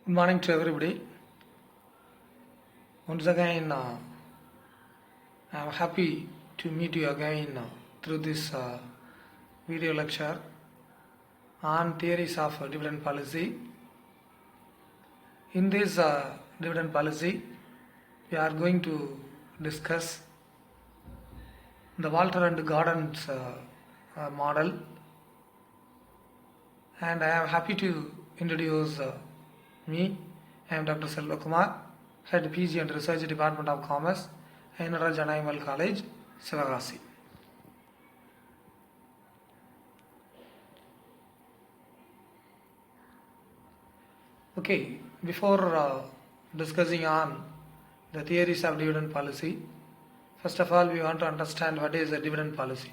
Good morning to everybody. Once again, I'm happy to meet you again through this video lecture on theories of dividend policy. In this dividend policy, we are going to discuss the Walter and Gordon's model, and I am happy to introduce me. I am Dr. Selva Kumar, Head PG and Research Department of Commerce, Ainaraj Animal College, Sivagasi. Okay, before discussing on the theories of dividend policy, first of all we want to understand what is a dividend policy.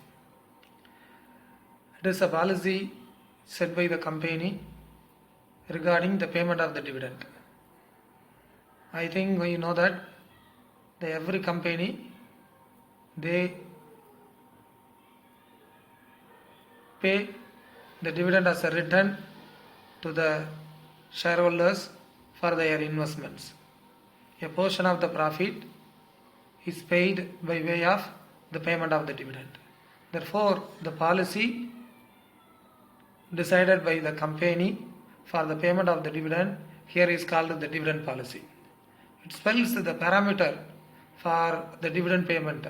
It is a policy set by the company regarding the payment of the dividend. I think you know that every company, they pay the dividend as a return to the shareholders for their investments. A portion of the profit is paid by way of the payment of the dividend. Therefore, the policy decided by the company for the payment of the dividend here is called the dividend policy. It spells the parameter for the dividend payment.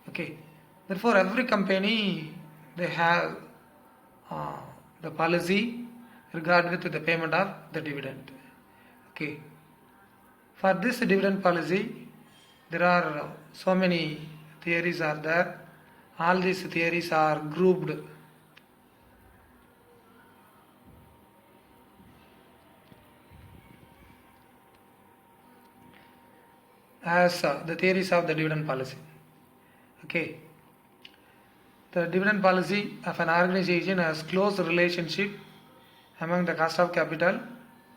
Okay. Therefore, every company, they have the policy regarding to the payment of the dividend. Okay. For this dividend policy, there are so many theories are there. All these theories are grouped as the theories of the dividend policy. Okay. The dividend policy of an organization has close relationship among the cost of capital,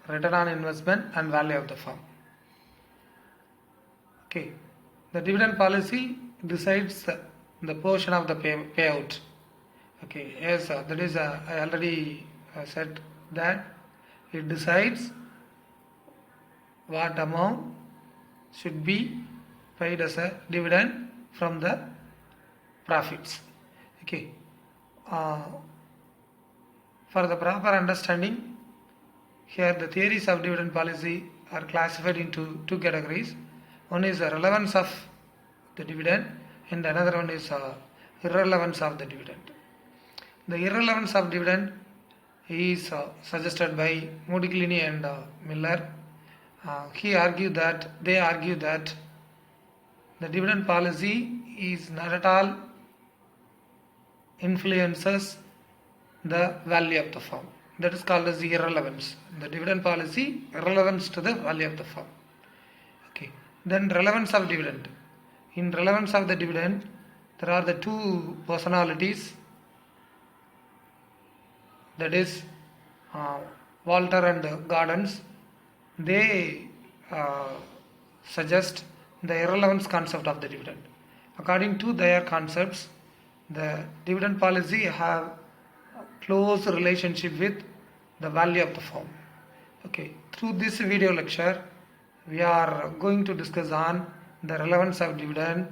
return on investment and value of the firm. Okay. The dividend policy decides the portion of the payout. Okay. Yes, that is I already said that it decides what amount should be paid as a dividend from the profits. Okay. For the proper understanding, here the theories of dividend policy are classified into two categories. One is the relevance of the dividend and another one is irrelevance of the dividend. The irrelevance of dividend is suggested by Modigliani and Miller. They argue that the dividend policy is not at all influences the value of the firm. That is called as the irrelevance. The dividend policy irrelevance to the value of the firm. Okay. Then relevance of dividend. In relevance of the dividend, there are the two personalities. That is Walter and Gordons. They suggest the irrelevance concept of the dividend. According to their concepts, the dividend policy have close relationship with the value of the firm. Okay. Through this video lecture, we are going to discuss on the relevance of dividend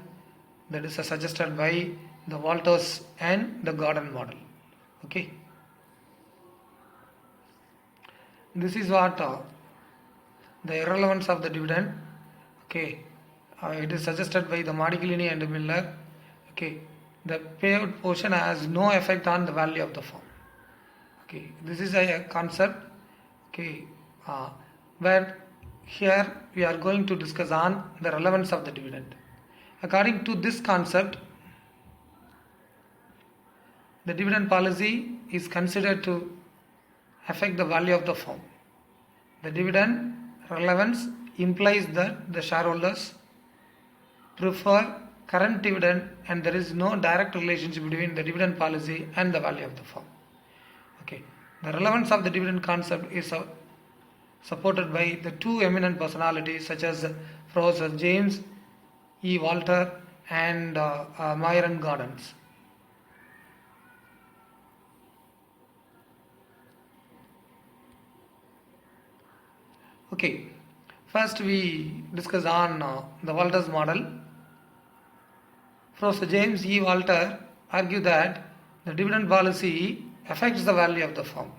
that is suggested by the Walters and the Gordon model. Okay. This is what the irrelevance of the dividend. Okay. It is suggested by the Modigliani and Miller. Okay. The payout portion has no effect on the value of the firm. Okay. This is a concept. Okay. Where here we are going to discuss on the relevance of the dividend. According to this concept, the dividend policy is considered to affect the value of the firm. The dividend relevance implies that the shareholders prefer current dividend and there is no direct relationship between the dividend policy and the value of the firm. Okay. The relevance of the dividend concept is supported by the two eminent personalities such as Professor James E. Walter and Myron Gordons. Okay, first we discuss on the Walters model. Professor James E. Walter argued that the dividend policy affects the value of the firm.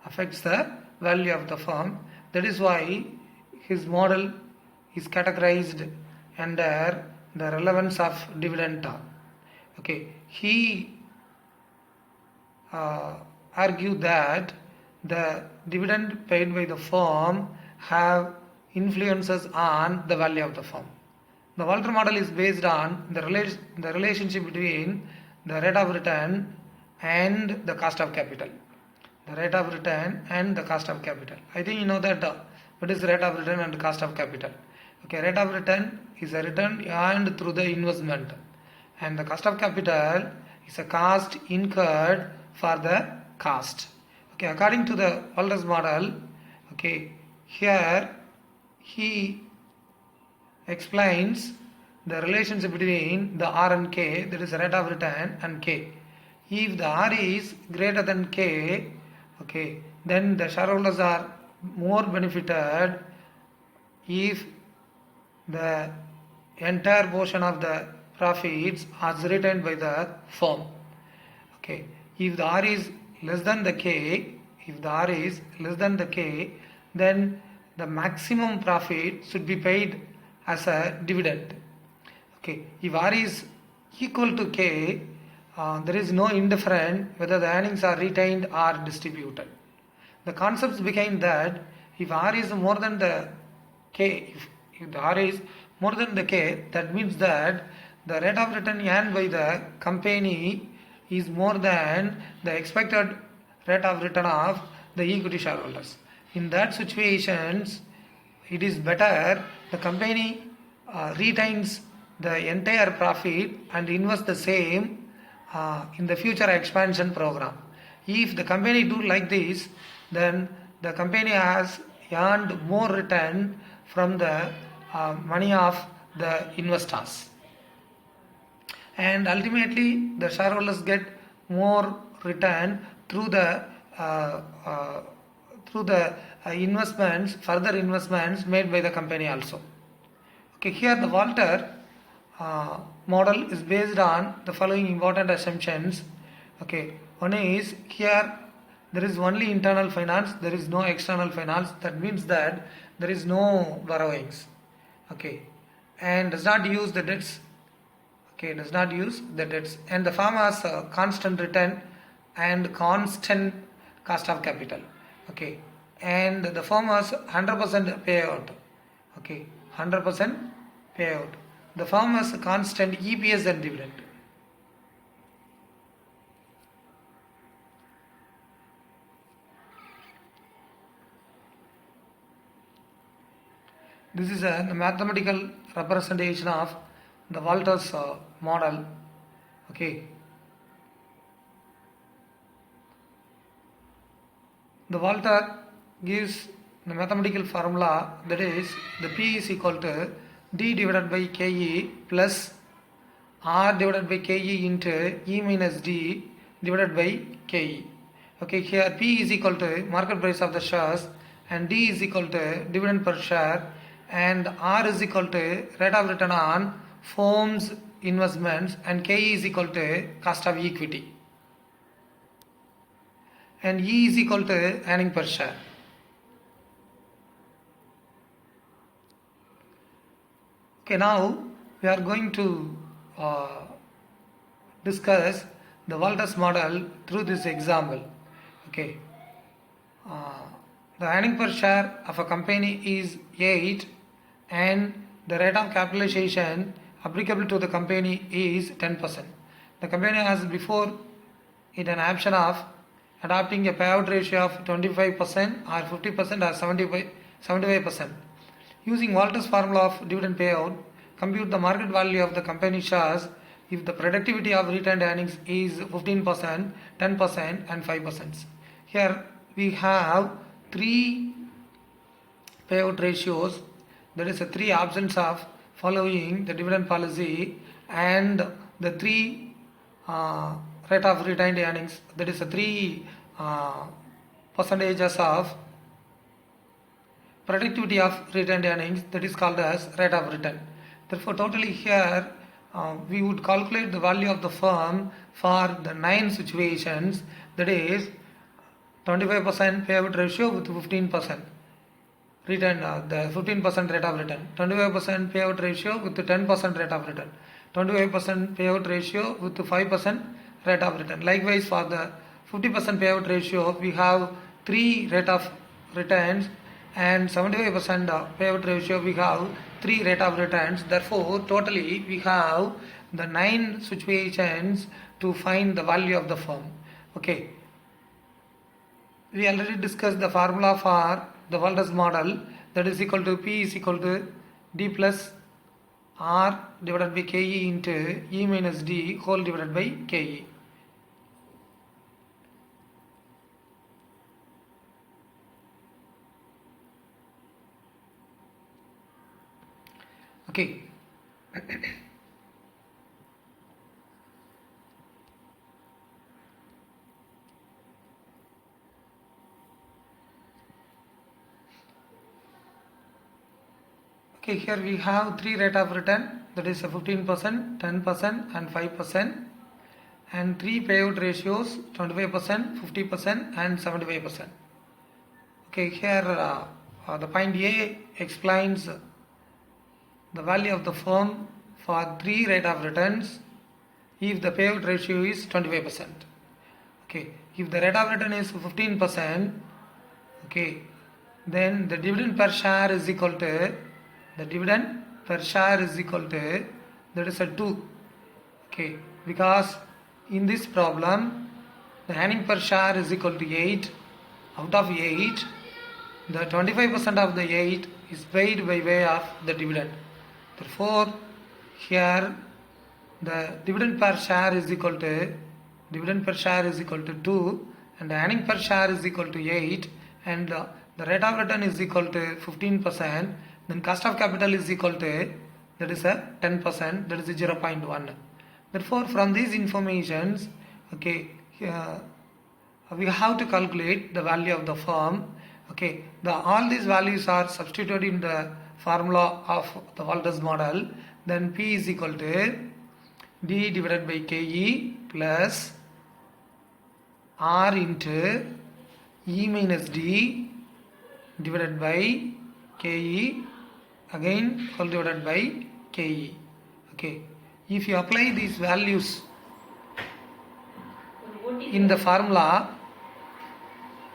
Affects the value of the firm. That is why his model is categorized under the relevance of dividend. Okay, he argued that the dividend paid by the firm have influences on the value of the firm. The Walter model is based on the relationship between the rate of return and the cost of capital. The rate of return and the cost of capital. I think you know that what is rate of return and cost of capital. Okay, rate of return is a return earned through the investment, and the cost of capital is a cost incurred for the cost. Okay, according to the Walters model, okay, here he explains the relationship between the R and K, that is rate of return, and K. If the R is greater than K, okay, then the shareholders are more benefited if the entire portion of the profits are retained by the firm. Okay, if the R is less than the K, then the maximum profit should be paid as a dividend. Okay, if R is equal to K, there is no indifference whether the earnings are retained or distributed. The concepts behind that, if R is more than the K, if the R is more than the K, that means that the rate of return earned by the company is more than the expected rate of return of the equity shareholders. In that situations, it is better the company retains the entire profit and invest the same in the future expansion program. If the company do like this, then the company has earned more return from the money of the investors, and ultimately the shareholders get more return through the investments, further investments made by the company also. Okay, here the Walter model is based on the following important assumptions. Okay, one is here there is only internal finance, there is no external finance. That means that there is no borrowings. Okay, and does not use the debts. Okay, does not use the debts, and the firm has a constant return and constant cost of capital. Okay, and the firm has 100% payout. Okay, 100% payout. The firm has a constant EPS and dividend. This is a mathematical representation of the Walters model. Okay, the Walter gives the mathematical formula, that is the P is equal to D divided by KE plus R divided by KE into E minus D divided by KE. Okay, here P is equal to market price of the shares, and D is equal to dividend per share, and R is equal to rate of return on firm's investments, and KE is equal to cost of equity, and E is equal to earning per share. Okay, now we are going to discuss the Walters model through this example. Okay, the earning per share of a company is 8, and the rate of capitalization applicable to the company is 10%. The company has before it an option of adopting a payout ratio of 25% or 50% or 75%. Using Walters formula of dividend payout, compute the market value of the company shares if the productivity of retained earnings is 15%, 10% and 5%. Here we have 3 payout ratios, that is the 3 options of following the dividend policy, and the 3 rate of retained earnings, that is the 3 percentages of productivity of retained earnings, that is called as rate of return. Therefore, totally here we would calculate the value of the firm for the 9 situations, that is 25% payout ratio with 15% return, the 15% rate of return, 25% payout ratio with the 10% rate of return, 25% payout ratio with the 5% rate of return. Likewise, for the 50% payout ratio, we have 3 rate of returns, and 75% payout ratio, we have 3 rate of returns. Therefore, totally we have the 9 situations to find the value of the firm. Okay. We already discussed the formula for the Walters model, that is equal to P is equal to D plus R divided by KE into E minus D whole divided by KE. Okay. Okay, here we have 3 rate of return, that is 15%, 10% and 5%, and 3 payout ratios, 25%, 50% and 75%. Okay, here the point A explains the value of the firm for 3 rate of returns if the payout ratio is 25%. Okay, if the rate of return is 15%, okay, then the dividend per share is equal to, that is a 2. Okay, because in this problem the earning per share is equal to 8. Out of 8, the 25% of the 8 is paid by way of the dividend. Therefore, here the dividend per share is equal to 2, and the earning per share is equal to 8, and the rate of return is equal to 15%. Then cost of capital is equal to, that is a 10%, that is a 0.1. Therefore, from these informations, okay, we have to calculate the value of the firm. Okay, all these values are substituted in the formula of the Walters model. Then P is equal to D divided by KE plus R into E minus D divided by KE again whole divided by KE. Okay, if you apply these values in the formula,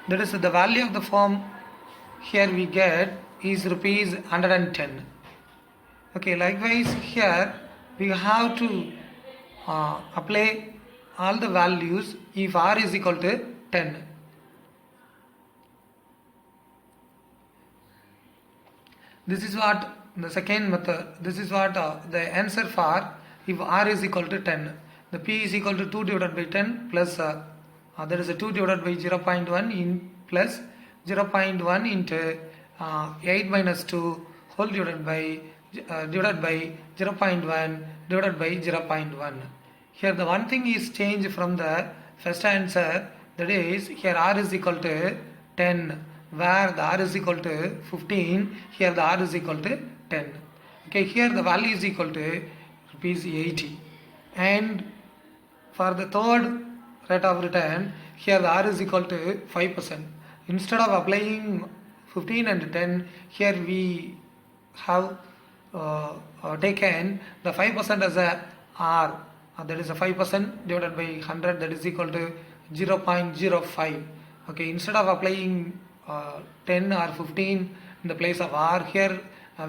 that is the value of the firm here we get is rupees 110. Okay, likewise here we have to apply all the values if R is equal to 10. This is what the second method, this is what the answer for if R is equal to 10. The P is equal to 2 divided by 10 plus that is a 2 divided by 0.1 in plus 0.1 into 8 minus 2 whole divided by 0.1 divided by 0.1. Here the one thing is changed from the first answer, that is here R is equal to 10. Where the R is equal to 15, here the R is equal to 10. Okay, here the value is equal to rupees 80. And for the third rate of return, here the R is equal to 5%. Instead of applying 15 and 10, here we have taken the 5% as a R. That is a 5% divided by 100, that is equal to 0.05. Okay, instead of applying 10 or 15 in the place of R, here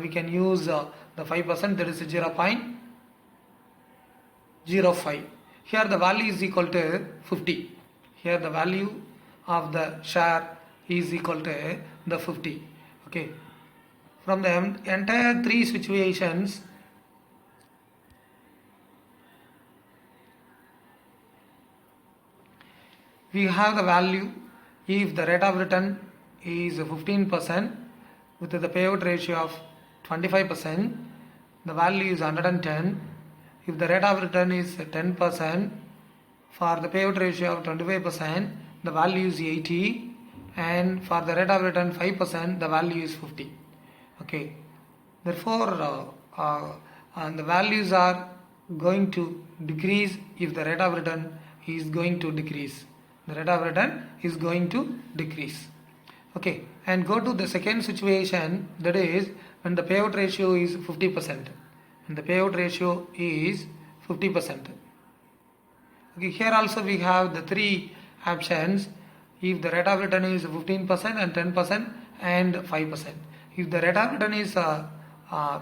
we can use the 5%, that is 0.05. Here the value is equal to 50. Here the value of the share is equal to the 50. Okay, from the entire 3 situations, we have the value if the rate of return is 15% with the payout ratio of 25%, the value is 110. If the rate of return is 10% for the payout ratio of 25%, the value is 80. and for the rate of return 5%, the value is 50. Okay, therefore the values are going to decrease if the rate of return is going to decrease. The rate of return is going to decrease. Okay, and go to the second situation, that is when the payout ratio is 50%. And the payout ratio is 50%. Okay, here also we have the three options. If the rate of return is 15% and 10% and 5%. If the rate of return is that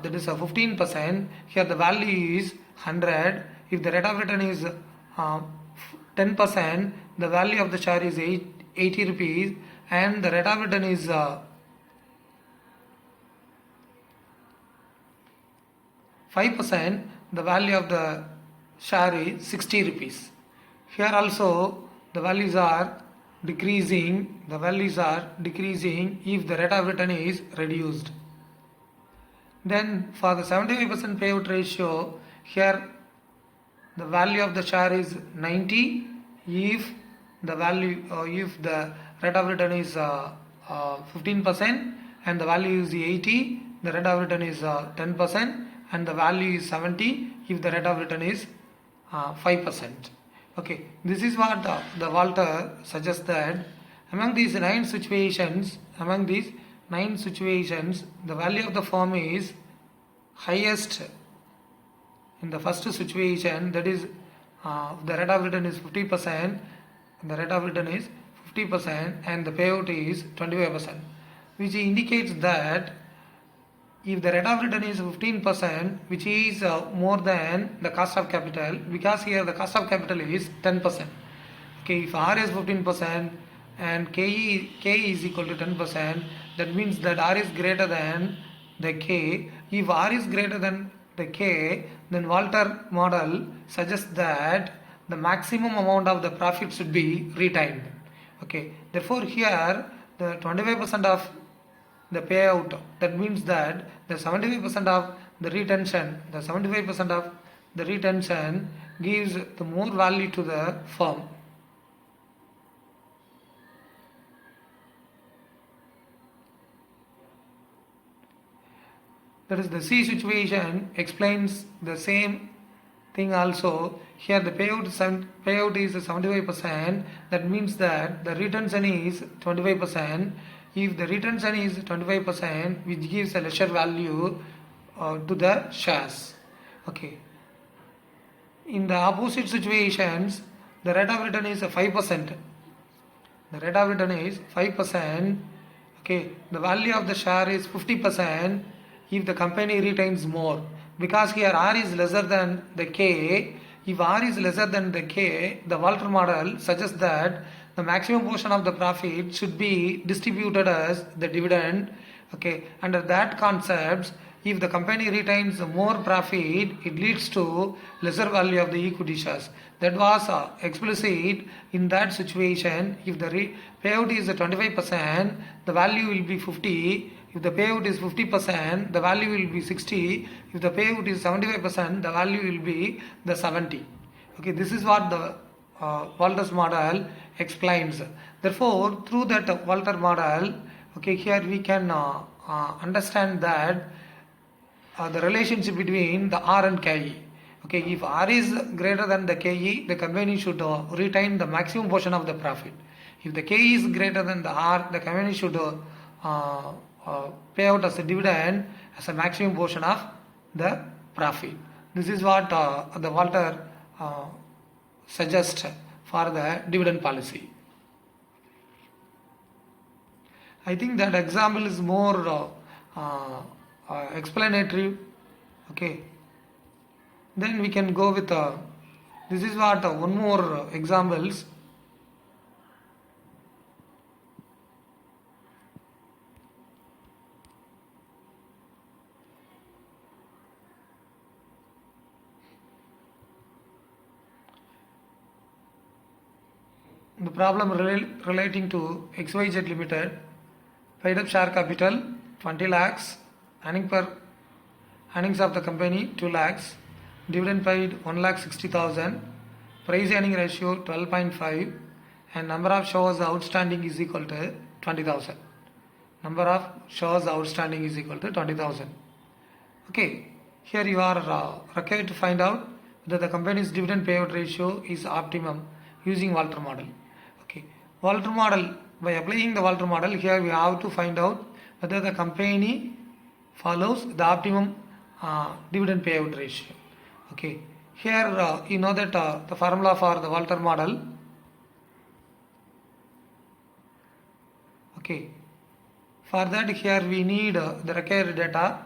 is 15%, here the value is 100. If the rate of return is 10%, the value of the share is 80 rupees, and the rate of return is 5%, the value of the share is 60 rupees. Here also the values are decreasing. The values are decreasing if the rate of return is reduced. Then for the 75% payout ratio, here the value of the share is 90 if the value if the rate of return is 15% and the value is 80, the rate of return is 10% and the value is 70 if the rate of return is 5%. Okay, this is what the Walter suggests, that among these nine situations, the value of the firm is highest in the first situation, that is the rate of return is 50%, the rate of return is 50% and the payout is 25%, which indicates that if the rate of return is 15%, which is more than the cost of capital, because here the cost of capital is 10%. Okay, if R is 15% and K is equal to 10%, that means that R is greater than the K. If R is greater than the K, then Walter model suggests that the maximum amount of the profit should be retained. Okay, therefore here the 25% of the payout, that means that the 75% of the retention, gives the more value to the firm. That is, the C situation explains the same thing also. Here the payout is 75%, that means that the retention is 25%. If the retention is 25%, which gives a lesser value to the shares. Okay. In the opposite situations, the rate of return is 5%. The rate of return is 5%. Okay. The value of the share is 50% if the company retains more. Because here R is lesser than the K. If R is lesser than the K, the Walter model suggests that the maximum portion of the profit should be distributed as the dividend. Okay, under that concept, if the company retains more profit, it leads to lesser value of the equity shares. That was explicit in that situation. If the payout is 25%, the value will be 50. If the payout is 50%, the value will be 60. If the payout is 75%, the value will be the 70. Okay, this is what the Walter's model explains. Therefore, through that Walter model, okay, here we can understand that the relationship between the R and KE. Okay, if R is greater than the KE, the company should retain the maximum portion of the profit. If the KE is greater than the R, the company should pay out as a dividend as a maximum portion of the profit. This is what the Walter suggests for the dividend policy. I think that example is more explanatory. Okay, then we can go with this is what one more examples. The problem relating to XYZ Limited, paid up share capital 20 lakhs, earnings of the company 2 lakhs, dividend paid 1,60,000, price earning ratio 12.5, and number of shares outstanding is equal to 20,000. Number of shares outstanding is equal to 20,000. Okay, here you are required to find out whether the company's dividend payout ratio is optimum using Walter model. Okay, Walter model, by applying the Walter model, here we have to find out whether the company follows the optimum dividend payout ratio. Okay, here you know that the formula for the Walter model. Okay, for that here we need the required data.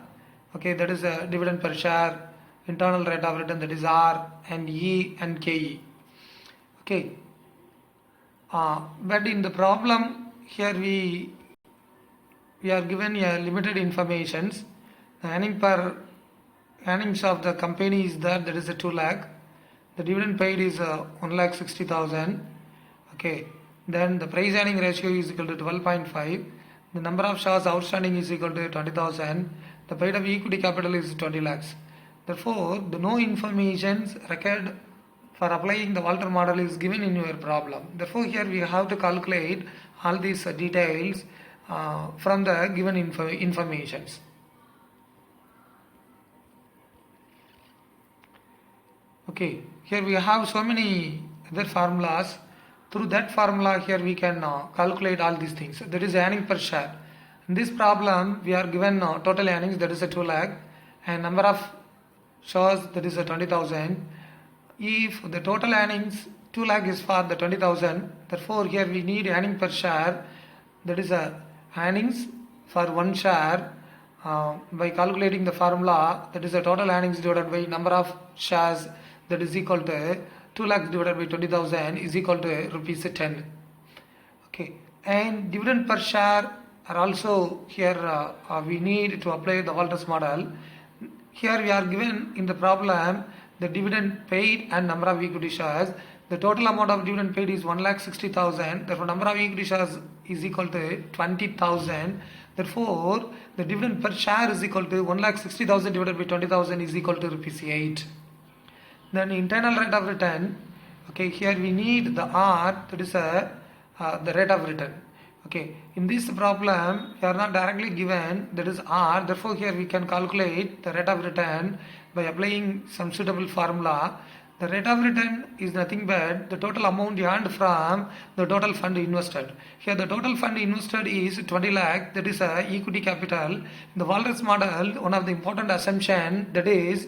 Okay, that is dividend per share, internal rate of return, that is R, and E and KE. Okay, but in the problem here we are given a limited informations. The earnings of the company is that is a 2 lakh. The dividend paid is 1,60,000. Okay, then the price earning ratio is equal to 12.5. The number of shares outstanding is equal to 20,000. The paid of equity capital is 20 lakhs. Therefore, the no information required for applying the Walter model is given in your problem. Therefore, here we have to calculate all these details from the given informations. Okay, here we have so many other formulas. Through that formula here we can calculate all these things. That is earning per share. In this problem we are given total earnings, that is a 2 lakh, and number of shares, that is a 20,000. If the total earnings 2 lakh is for the 20,000, therefore here we need earning per share, that is a earnings for 1 share. By calculating the formula, that is the total earnings divided by number of shares, that is equal to 2 lakhs divided by 20,000 is equal to rupees 10. Okay, and dividend per share are also here we need to apply the Walters model. Here we are given in the problem the dividend paid and number of equity shares. The total amount of dividend paid is 1,60,000. Therefore, number of equity shares is equal to 20,000. Therefore, the dividend per share is equal to 1,60,000 divided by 20,000 is equal to rupees 8. Then internal rate of return. Okay, here we need the R, that is the rate of return. Okay, in this problem we are not directly given, that is R. Therefore, here we can calculate the rate of return by applying some suitable formula. The rate of return is nothing but the total amount earned from the total fund invested. Here the total fund invested is 20 lakh, that is equity capital. In the Walters model, one of the important assumption, that is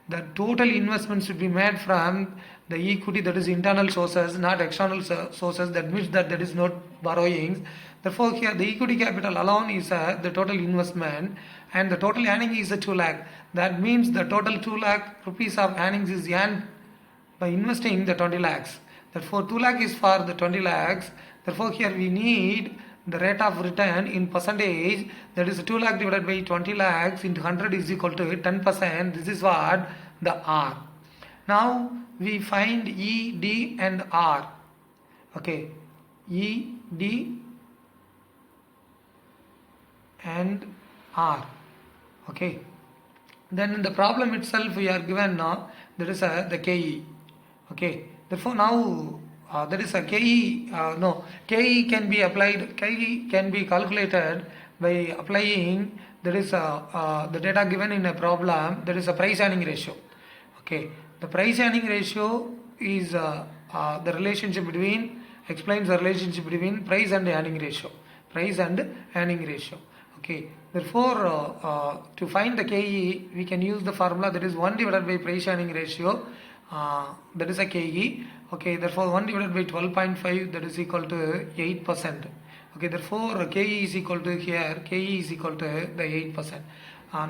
the total investment should be made from the equity, that is internal sources, not external sources. That means that there is no borrowings. Therefore, here the equity capital alone is the total investment, and the total earning is 2 lakh. That means the total 2 lakh rupees of earnings is earned by investing the 20 lakhs. Therefore, 2 lakh is for the 20 lakhs. Therefore, here we need the rate of return in percentage, that is 2 lakh divided by 20 lakhs into 100 is equal to 10%. This is what the R. Now we find E, D and R. Okay, E, D and R. Okay, then in the problem itself we are given now there is the KE. Okay, therefore now there is a KE, KE can be applied, KE can be calculated by applying, there is the data given in a problem, there is a price earning ratio. Okay, the price earning ratio is the relationship between, explains the relationship between price and earning ratio. Price and earning ratio. Okay, therefore to find the KE we can use the formula, that is 1 divided by price earning ratio, that is a KE. Okay, therefore 1 divided by 12.5, that is equal to 8%. Okay, therefore KE is equal to, here KE is equal to the 8%.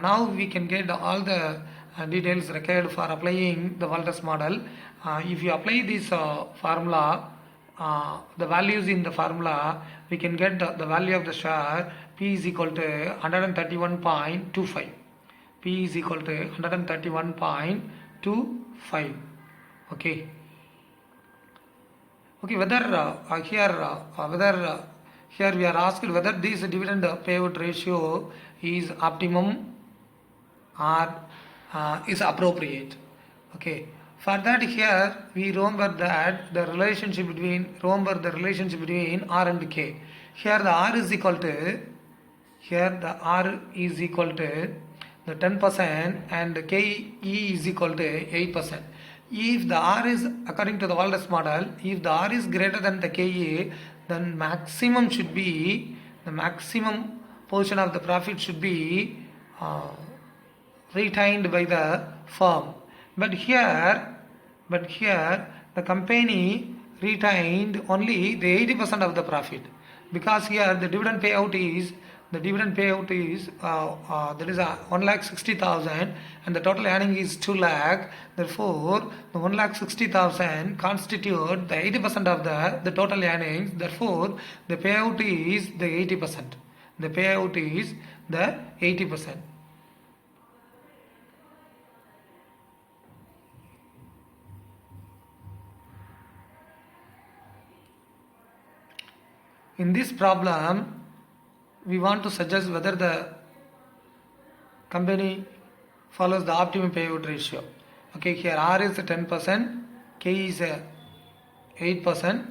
Now we can get all the details required for applying the Walters model. If you apply this formula, the values in the formula, we can get the value of the share. P is equal to 131.25. P is equal to 131.25. Okay. Okay, whether here we are asked whether this dividend payout ratio is optimum or is appropriate. Okay, for that here we remember the relationship between R and K. Here the R is equal to, the 10% and KE is equal to 8%. If the R is, according to the Walters model, if the R is greater than the KE, then maximum should be, the maximum portion of the profit should be retained by the firm. But here the company retained only the 80% of the profit, because here the dividend payout is that is 1,60,000 and the total earning is 2 lakh. Therefore the 1,60,000 constitute the 80% of the total earnings. Therefore the payout is the 80%. The payout is the 80%. In this problem, we want to suggest whether the company follows the optimum payout ratio. Okay, here R is 10%, K is 8%.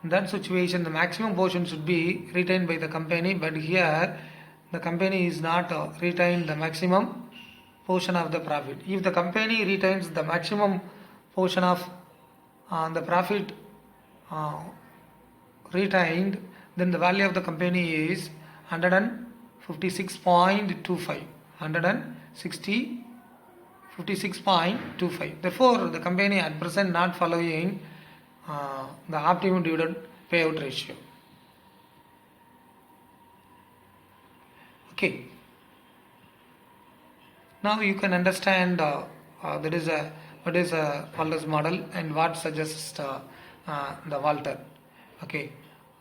In that situation, the maximum portion should be retained by the company, but here the company is not retained the maximum portion of the profit. If the company retains the maximum portion of the profit retained, then the value of the company is 156.25. 156.25. Therefore, the company at present not following the optimum dividend payout ratio. Okay. Now you can understand what is Walters model and what suggests the Walter. Okay.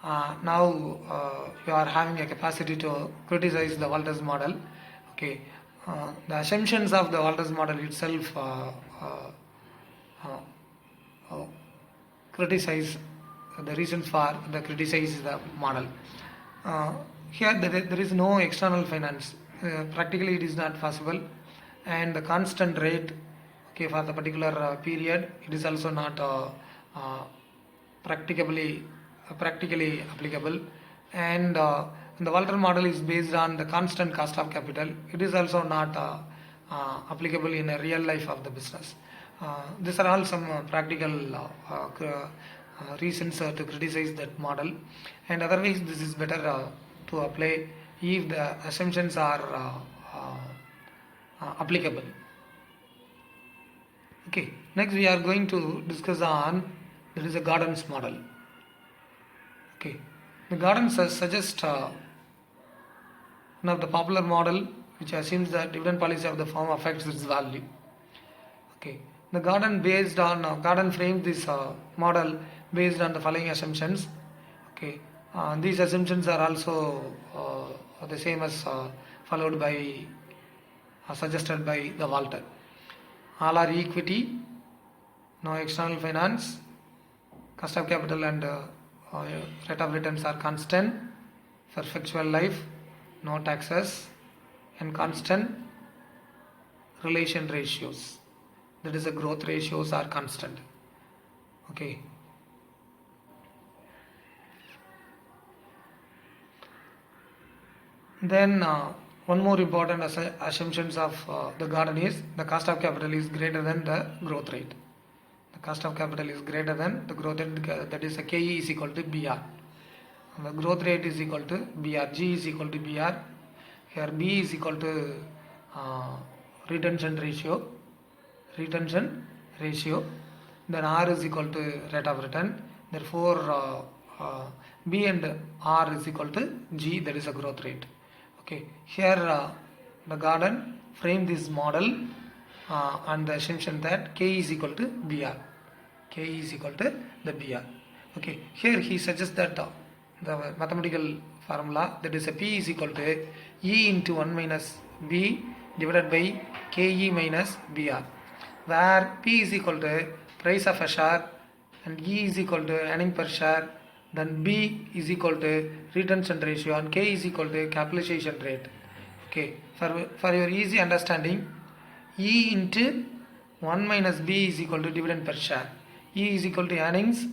Now you are having a capacity to criticize the Walters model. Okay. The assumptions of the Walters model itself criticize the reasons for the criticize the model. Here there is no external finance. Practically it is not possible, and the constant rate, okay, for the particular period, it is also not practically applicable. And the Walter model is based on the constant cost of capital. It is also not applicable in a real life of the business. These are all some practical reasons to criticize that model, and otherwise this is better to apply if the assumptions are applicable. Okay, next we are going to discuss on there is a Gordon's model. Okay, the Gordon suggests one of the popular model which assumes that dividend policy of the firm affects its value. Okay, the Gordon frames this model based on the following assumptions. Okay, these assumptions are also the same as followed by suggested by the Walter. All are equity, no external finance, cost of capital and rate of returns are constant, perpetual life, no taxes, and constant relation ratios. That is, the growth ratios are constant. Okay. Then one more important assumptions of the Gordon is the cost of capital is greater than the growth rate. The cost of capital is greater than the growth rate, that is, KE is equal to BR. And the growth rate is equal to BR. G is equal to BR. Here B is equal to retention ratio. Then R is equal to rate of return. Therefore, B and R is equal to G, that is a growth rate. Okay. Here the Gordon framed this model on the assumption that K is equal to BR. K is equal to the BR. Okay. Here he suggests that the mathematical formula, that is a P is equal to E into 1 minus B divided by KE minus BR, where P is equal to price of a share and E is equal to earning per share, then B is equal to retention ratio and K is equal to capitalization rate. Okay, for your easy understanding, E into 1 minus B is equal to dividend per share. E is equal to earnings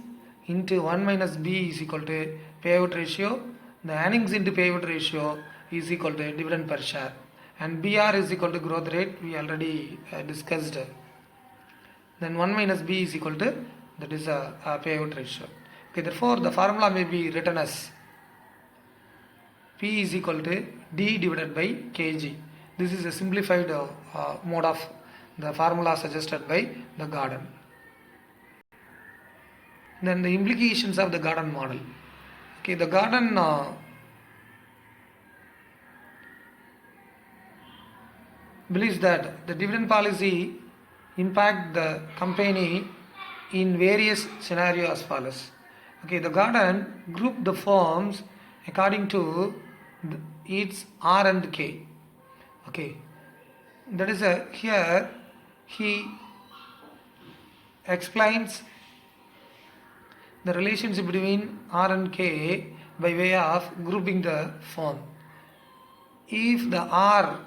into 1 minus B is equal to payout ratio. the earnings into payout ratio is equal to dividend per share, and BR is equal to growth rate, we already discussed. Then 1 minus B is equal to, that is a payout ratio. Okay, therefore the formula may be written as P is equal to D divided by kg. This is a simplified mode of the formula suggested by the Gordon. Then the implications of the Gordon model. Okay, the Gordon believes that the dividend policy impact the company in various scenarios as follows. Okay, the Gordon grouped the firms according to its R and K. Okay, that is here he explains the relationship between R and K by way of grouping the firm. If the R,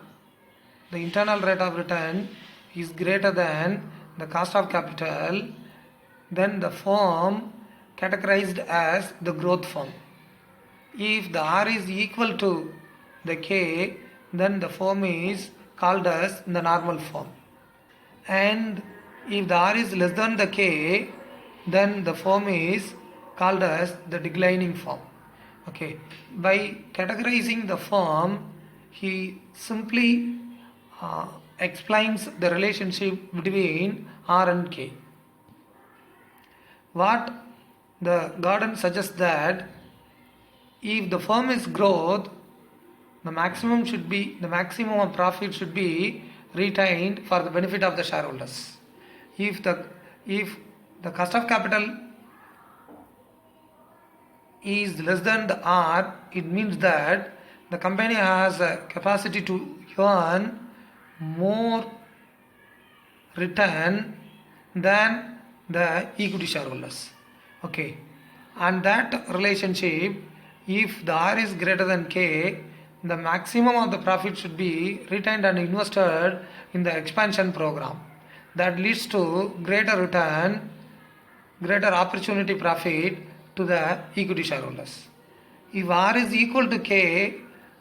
the internal rate of return, is greater than the cost of capital, then the firm categorized as the growth firm. If the R is equal to the K, then the firm is called as the normal firm. And if the R is less than the K, then the firm is called as the declining firm. Okay, by categorizing the firm, he simply explains the relationship between R and K. What the Gordon suggests that if the firm is growth, the maximum of profit should be retained for the benefit of the shareholders. If the cost of capital is less than the R, it means that the company has a capacity to earn more return than the equity shareholders. Okay, and that relationship, if the R is greater than K, the maximum of the profit should be retained and invested in the expansion program. That leads to greater return, greater opportunity profit to the equity shareholders. If R is equal to K,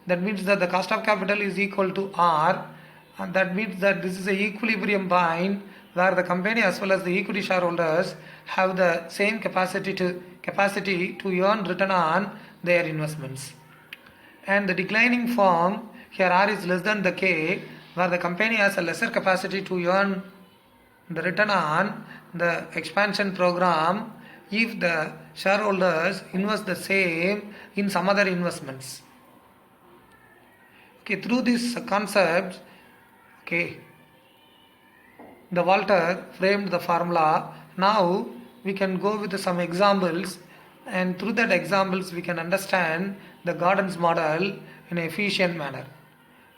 that means that the cost of capital is equal to R, and that means that this is an equilibrium point where the company as well as the equity shareholders have the same capacity to earn return on their investments. And the declining firm, here R is less than the K, where the company has a lesser capacity to earn the return on the expansion program if the shareholders invest the same in some other investments. Okay, through this concept, okay, the Walter framed the formula. Now we can go with some examples, and through that examples we can understand the Gordon's model in an efficient manner.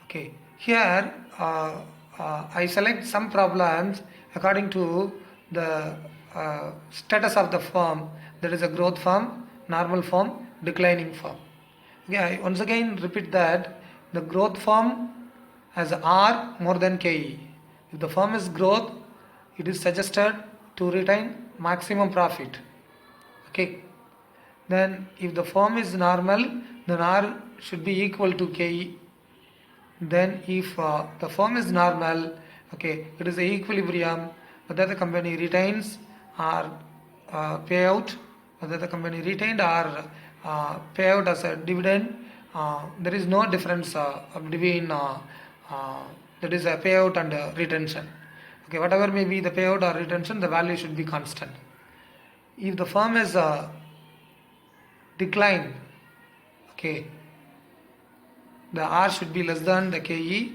Okay, here I select some problems according to the status of the firm, that is a growth firm, normal firm, declining firm. Okay, I once again repeat that the growth firm has R more than KE. If the firm is growth, it is suggested to retain maximum profit. Okay. Then if the firm is normal, then R should be equal to KE. Then if the firm is normal, okay, it is a equilibrium, whether the company retains or payout, whether the company retained or payout as a dividend, there is no difference between that is a payout and retention. Okay, whatever may be the payout or retention, the value should be constant. If the firm is decline, okay, the R should be less than the KE.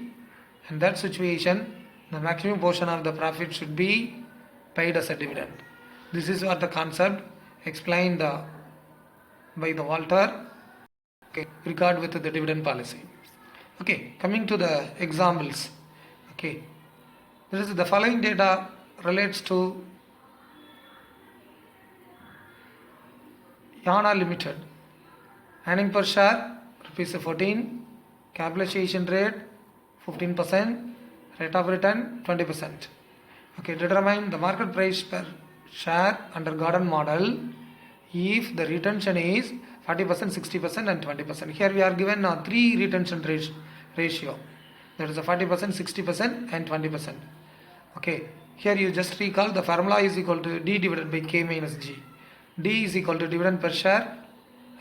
In that situation, the maximum portion of the profit should be paid as a dividend. This is what the concept explained by the Walter, okay, regard with the dividend policy. Okay, coming to the examples. Okay, this is the following data relates to Yana Limited. Earning per share rupees 14, capitalization rate 15%, rate of return 20%. Okay, determine the market price per share under Gordon model if the retention is 40%, 60% and 20%. Here we are given 3 retention ratio. That is a 40%, 60% and 20%. Okay, here you just recall the formula is equal to D divided by K minus G. D is equal to dividend per share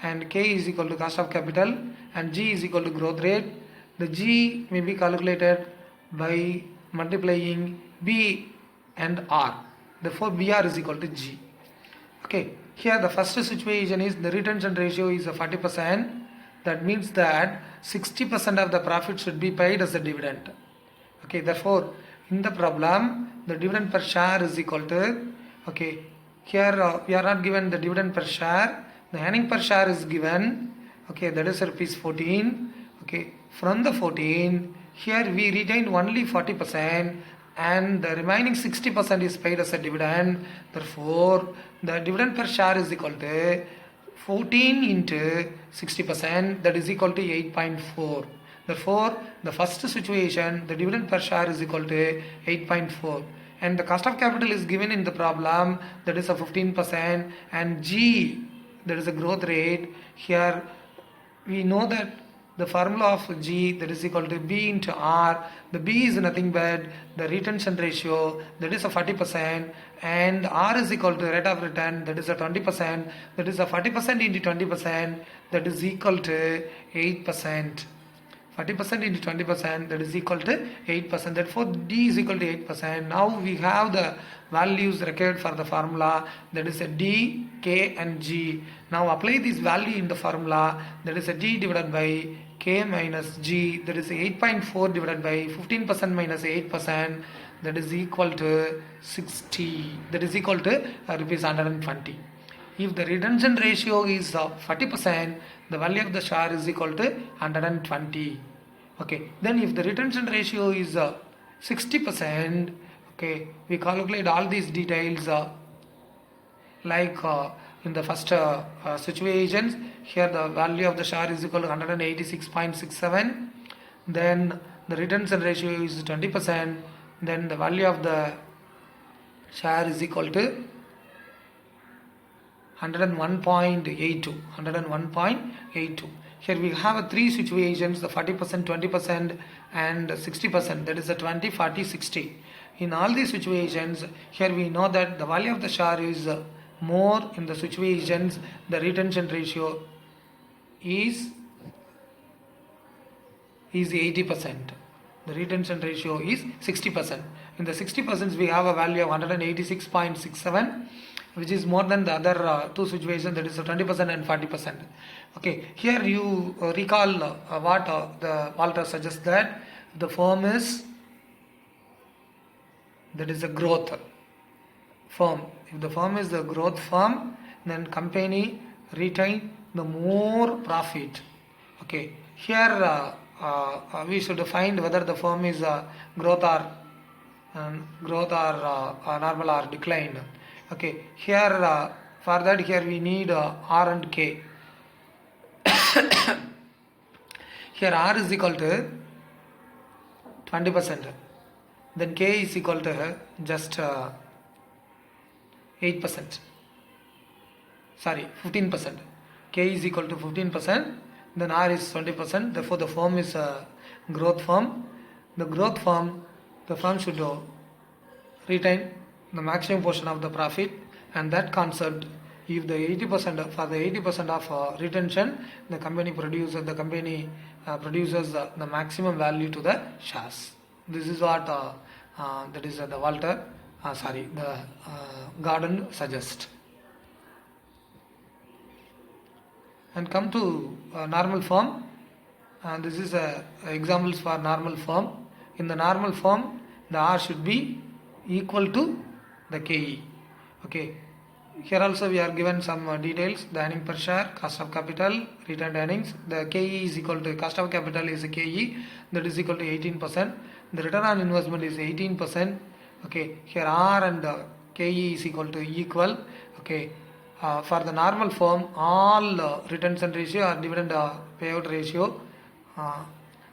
and K is equal to cost of capital and G is equal to growth rate. The G may be calculated by multiplying B and R. Therefore, BR is equal to G. Okay, here the first situation is the retention ratio is a 40%. That means that 60% of the profit should be paid as a dividend. Okay, therefore, in the problem, the dividend per share is equal to, okay, here we are not given the dividend per share. The earning per share is given, okay, that is rupees 14. Okay, from the 14, here we retain only 40% and the remaining 60% is paid as a dividend. Therefore, the dividend per share is equal to 14 into 60%, that is equal to 8.4. Therefore, the first situation, the dividend per share is equal to 8.4. And the cost of capital is given in the problem, that is a 15%, and G, that is a growth rate. Here we know that the formula of G, that is equal to B into R. The B is nothing but the retention ratio, that is a 40%, and R is equal to rate of return, that is a 20%, that is a 40% into 20%, that is equal to 8%. 40% into 20%, that is equal to 8%. Therefore, D is equal to 8%. Now we have the values required for the formula, that is a D, K and G. Now apply this value in the formula, that is a D divided by K minus G, that is 8.4 divided by 15% minus 8%, that is equal to 60, that is equal to rupees 120. If the retention ratio is 40%, the value of the share is equal to 120. Okay, then if the retention ratio is 60%, okay, we calculate all these details like in the first situations. Here the value of the share is equal to 186.67. Then the retention ratio is 20%. Then the value of the share is equal to 101.82. Here we have 3 situations, the 40%, 20% and 60%, that is the 20, 40, 60. In all these situations, here we know that the value of the share is more. In the situations, the retention ratio is 80%. The retention ratio is 60%. In the 60%, we have a value of 186.67, which is more than the other 2 situations, that is 20% and 40%. Okay, here you recall what the Walter suggests, that the firm is, that is a growth firm. If the firm is the growth firm, then company retain the more profit. Okay, here we should find whether the firm is growth or normal or decline. Okay, here for that, here we need R and K. Here R is equal to 20%, then K is equal to just 8%, sorry 15%. K is equal to 15%, then R is 20%. Therefore the firm is a growth firm. The growth firm, the firm should retain the maximum portion of the profit, and that concept, if the 80% for the 80% of retention, the company produces the maximum value to the shares. This is what that is the Walter the Gordon suggests. And come to normal form. This is examples for normal form. In the normal form, the R should be equal to the KE. Okay, here also we are given some details. The earning per share, cost of capital, retained earnings. The KE is equal to, cost of capital is a KE, that is equal to 18%. The return on investment is 18%. Okay, here R and KE is equal to equal. Okay, for the normal firm, all retention ratio or dividend payout ratio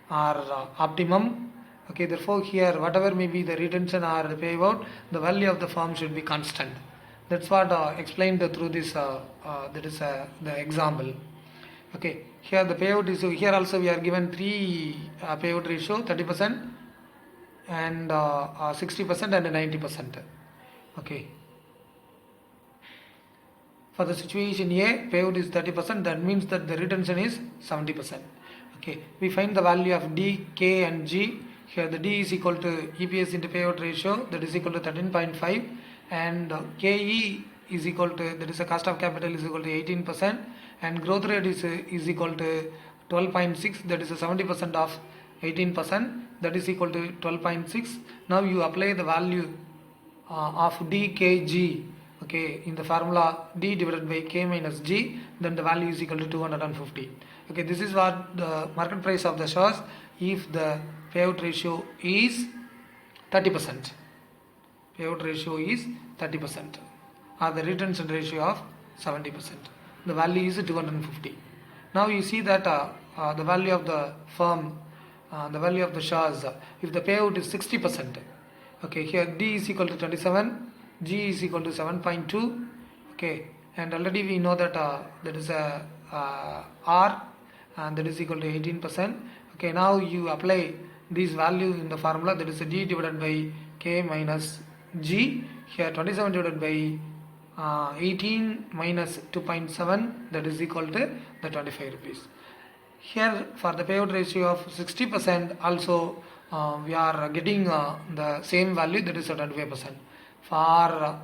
are optimum. Okay, therefore here whatever may be the retention or the payout, the value of the firm should be constant. That's what explained through this, that is the example. Okay, here the payout is, here also we are given three payout ratio, 30% and 60% and 90%. Okay. For the situation A, payout is 30%, that means that the retention is 70%. Okay, we find the value of D, K and G. Here the D is equal to EPS into payout ratio, that is equal to 13.5, and KE is equal to, that is the cost of capital is equal to 18%, and growth rate is equal to 12.6, that is a 70% of 18%, that is equal to 12.6. Now you apply the value of DKG, okay, in the formula D divided by K minus G, then the value is equal to 250. Okay, this is what the market price of the shares if the payout ratio is 30%. Payout ratio is 30% or the retention ratio of 70%. The value is 250. Now you see that the value of the firm, the value of the shares, if the payout is 60%, okay, here D is equal to 27, G is equal to 7.2, okay, and already we know that that is a R and that is equal to 18%. Okay, now you apply these values in the formula, that is a D divided by K minus G. Here 27 divided by 18 minus 2.7, that is equal to the 25 rupees. Here for the payout ratio of 60% also we are getting the same value, that is 25%. For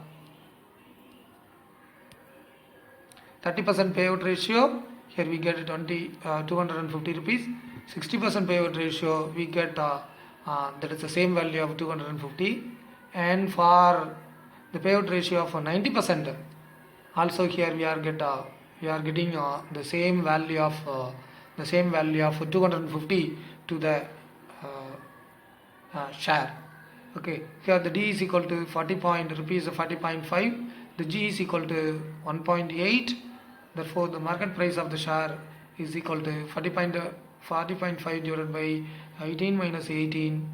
30% payout ratio, here we get 250 rupees. 60% payout ratio we get that is the same value of 250. And for the payout ratio of 90%, also here we are getting the same value of 250 to the share. Okay, here the D is equal to 40.5, the G is equal to 1.8. Therefore, the market price of the share is equal to 40.5 divided by 18 minus 18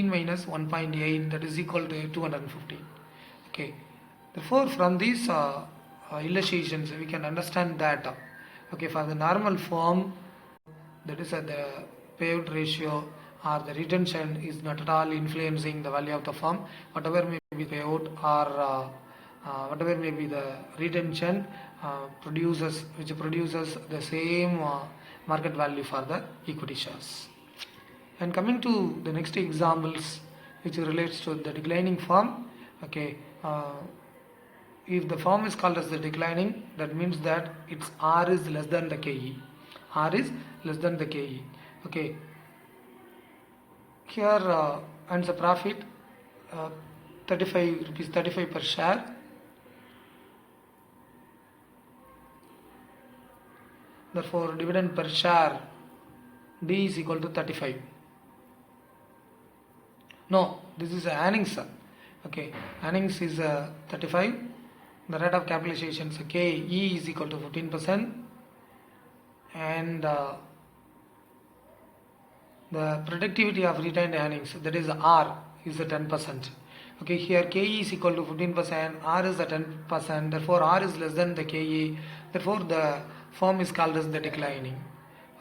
minus 1.8, that is equal to 250. Okay, therefore from these illustrations we can understand that okay, for the normal form, that is the payout ratio or the retention is not at all influencing the value of the firm. Whatever may be payout or whatever may be the retention produces the same market value for the equity shares. And coming to the next examples which relates to the declining firm, okay, if the firm is called as the declining, that means that its R is less than the KE. R is less than the KE. Okay, here earns a profit 35 rupees 35 per share. Therefore, dividend per share D is equal to 35. No, this is earnings. Okay, earnings is 35. The rate of capitalization is KE is equal to 15%, and the productivity of retained earnings, that is R, is 10%. Okay, here KE is equal to 15%, R is 10%. Therefore, R is less than the KE. Therefore, the firm is called as the declining.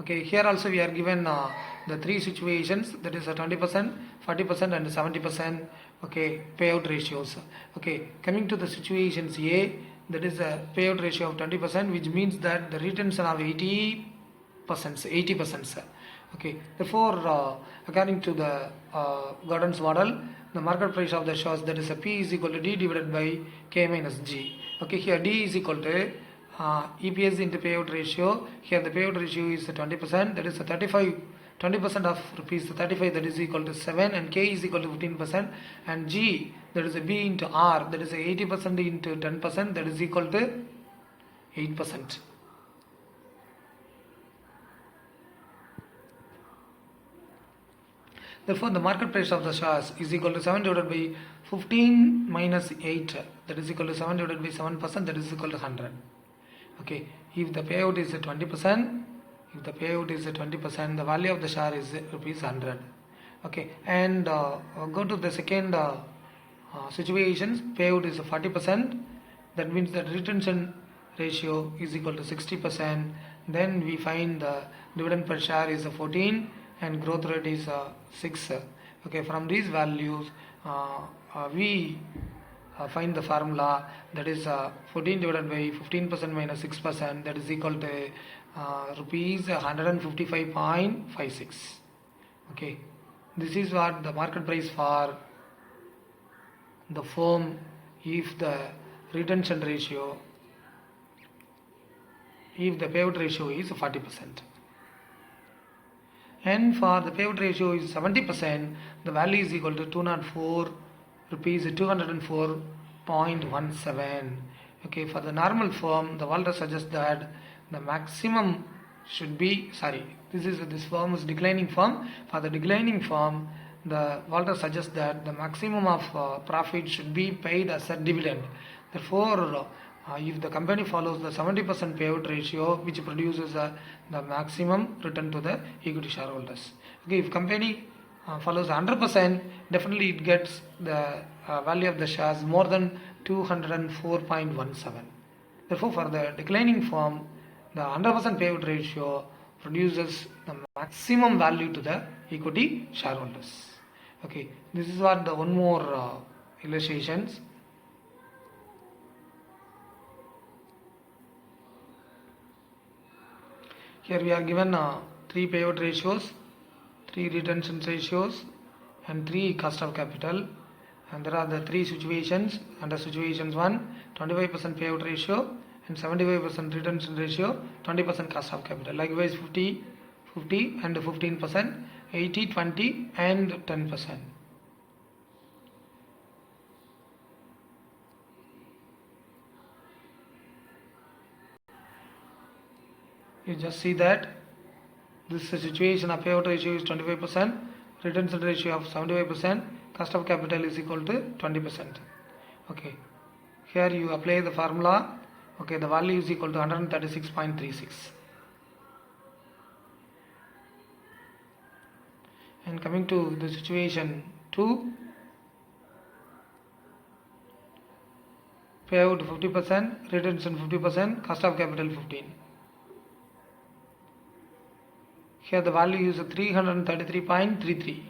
Okay, here also we are given the three situations, that is 20%, 40% and 70%. Okay, payout ratios. Okay, coming to the situations A, that is a payout ratio of 20%, which means that the retention of 80%. Okay, therefore according to the Gordon's model, the market price of the shares, that is a P is equal to D divided by K minus G. Okay, here D is equal to EPS into payout ratio. Here the payout ratio is 20%, that is a 20% of rupees 35, that is equal to 7, and K is equal to 15%, and G, that is a B into R, that is a 80% into 10%, that is equal to 8%. Therefore, the market price of the shares is equal to 7 divided by 15 minus 8, that is equal to 7 divided by 7%, that is equal to 100. Okay, if the payout is 20%, the value of the share is rupees 100. Okay, and go to the second situations. Payout is 40%, that means that retention ratio is equal to 60%, then we find the dividend per share is 14 and growth rate is 6. Okay, from these values we find the formula, that is 14 divided by 15% minus 6%, that is equal to rupees 155.56. okay, this is what the market price for the firm if the retention ratio, if the payout ratio is 40%. And for the payout ratio is 70%, the value is equal to 204 rupees 204.17. okay, for the normal firm, the Walter suggests that the maximum should be, this firm is declining firm. For the declining firm, the Walter suggests that the maximum of profit should be paid as a dividend. Therefore, if the company follows the 70% payout ratio, which produces the maximum return to the equity shareholders. Okay, if company follows 100%, definitely it gets the value of the shares more than 204.17. Therefore, for the declining firm, the 100% payout ratio produces the maximum value to the equity shareholders. Okay, this is what the one more illustrations. Here we are given 3 payout ratios, 3 retention ratios and 3 cost of capital, and there are the 3 situations. Under situations 1, 25% payout ratio and 75% retention ratio, 20% cost of capital. Likewise 50, 50 and 15%, 80, 20 and 10%. You just see that this situation of payout ratio is 25%, retention ratio of 75%, cost of capital is equal to 20%. Okay, here you apply the formula. Okay, the value is equal to 136.36. And coming to the situation 2, payout 50%, retention 50%, cost of capital 15. Here the value is 333.33.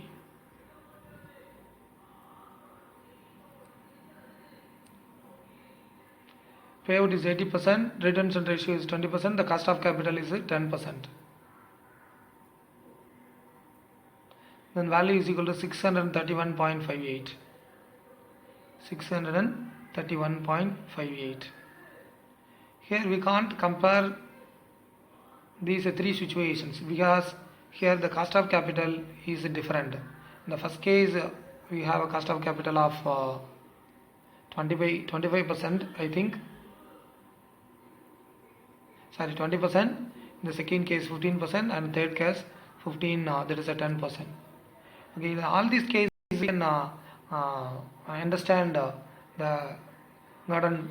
Payout is 80%, retention ratio is 20%, the cost of capital is 10%. Then value is equal to 631.58. 631.58. Here we can't compare these 3 situations because here the cost of capital is different. In the first case, we have a cost of capital of 25%, I think. 20%. In the second case 15%, and third case 15, that is a 10%. Okay, in all these cases we can understand the Gordon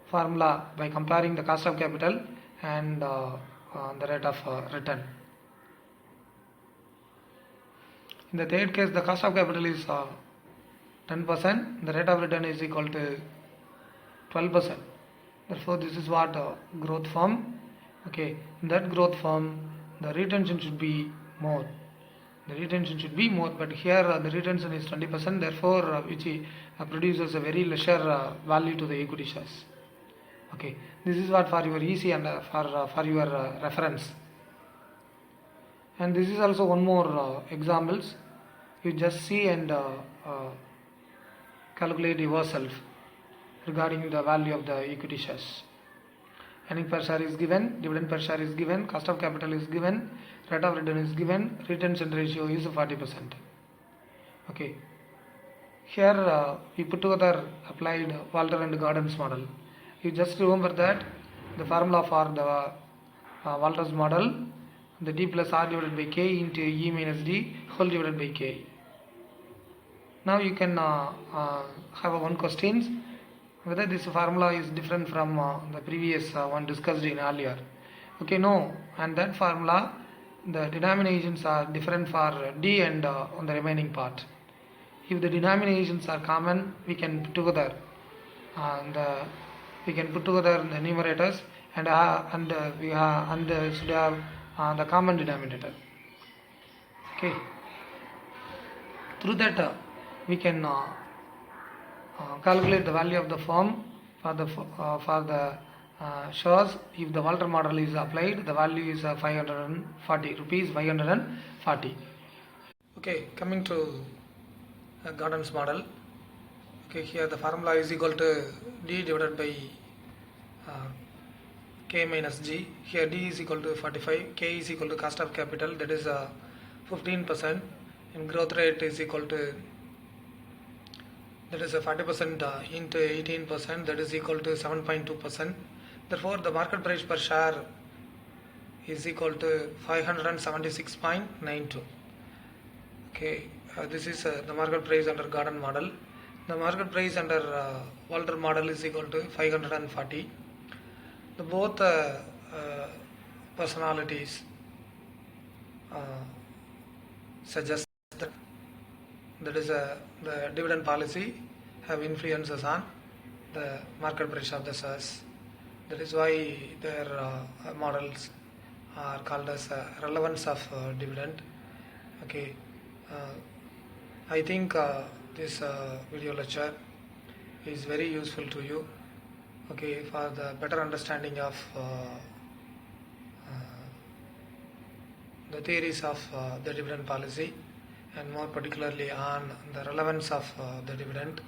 formula by comparing the cost of capital and the rate of return. In the third case, the cost of capital is 10%, the rate of return is equal to 12%. Therefore, this is what growth firm. Okay, in that growth firm, the retention should be more. The retention should be more, but here the retention is 20%. Therefore, which produces a very lesser value to the equity shares. Okay, this is what for your easy and for your reference. And this is also one more examples. You just see and calculate yourself regarding the value of the equity shares. Earning per share is given, dividend per share is given, cost of capital is given, rate of return is given, retention ratio is 40%. Okay, here we put together applied Walter and Gordon's model. You just remember that the formula for the Walter's model, the d plus r divided by k into e minus d whole divided by k. Now you can have one question, whether this formula is different from the previous one discussed in earlier. Okay, no, and that formula the denominations are different for d and on the remaining part. If the denominations are common, we can put together the numerators and should have the common denominator. Okay, through that we can calculate the value of the firm for the shares. If the Walter model is applied, the value is 540 rupees 540. Okay, coming to Gordon's model. Okay, here the formula is equal to D divided by K minus G. Here D is equal to 45, K is equal to cost of capital, that is 15%, and growth rate is equal to, that is 40% into 18%, that is equal to 7.2%. Therefore, the market price per share is equal to 576.92. Okay, this is the market price under Gordon model. The market price under Walter model is equal to 540. The both personalities suggest that is the dividend policy have influences on the market price of the shares. That is why their models are called as relevance of dividend. Okay, I think this video lecture is very useful to you. Okay, for the better understanding of the theories of the dividend policy, and more particularly on the relevance of the dividend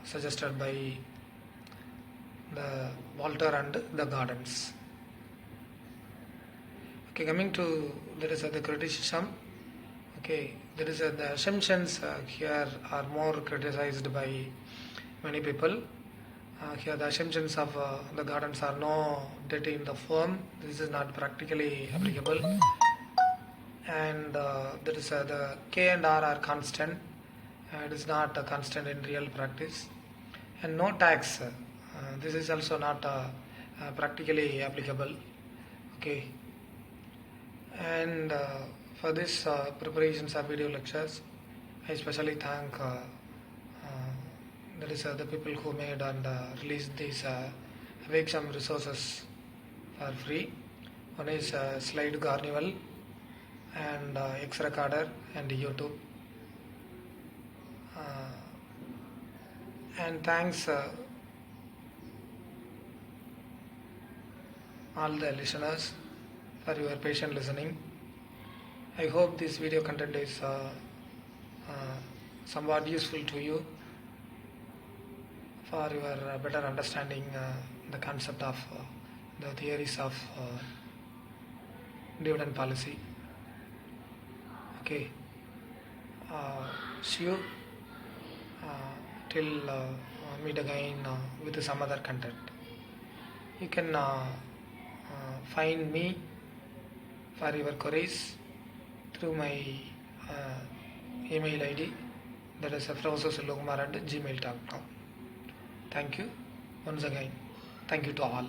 suggested by the Walter and the Gordons. Okay, coming to there is the criticism. Okay, there is the assumptions here are more criticized by many people. Here the assumptions of the Gordons are no debt in the firm. This is not practically applicable. And there is the K and R are constant. It is not a constant in real practice. And no tax. This is also not practically applicable. Okay. And for this preparations of video lectures, I especially thank that is the people who made and released these Awakesome resources for free. One is Slide Carnival and X Recorder and YouTube. And thanks all the listeners for your patient listening. I hope this video content is somewhat useful to you for your better understanding the concept of the theories of dividend policy. Okay, see you till meet again with some other content. You can find me for your queries through my email ID, that is professorsilvakumar@gmail.com. Thank you once again. Thank you to all.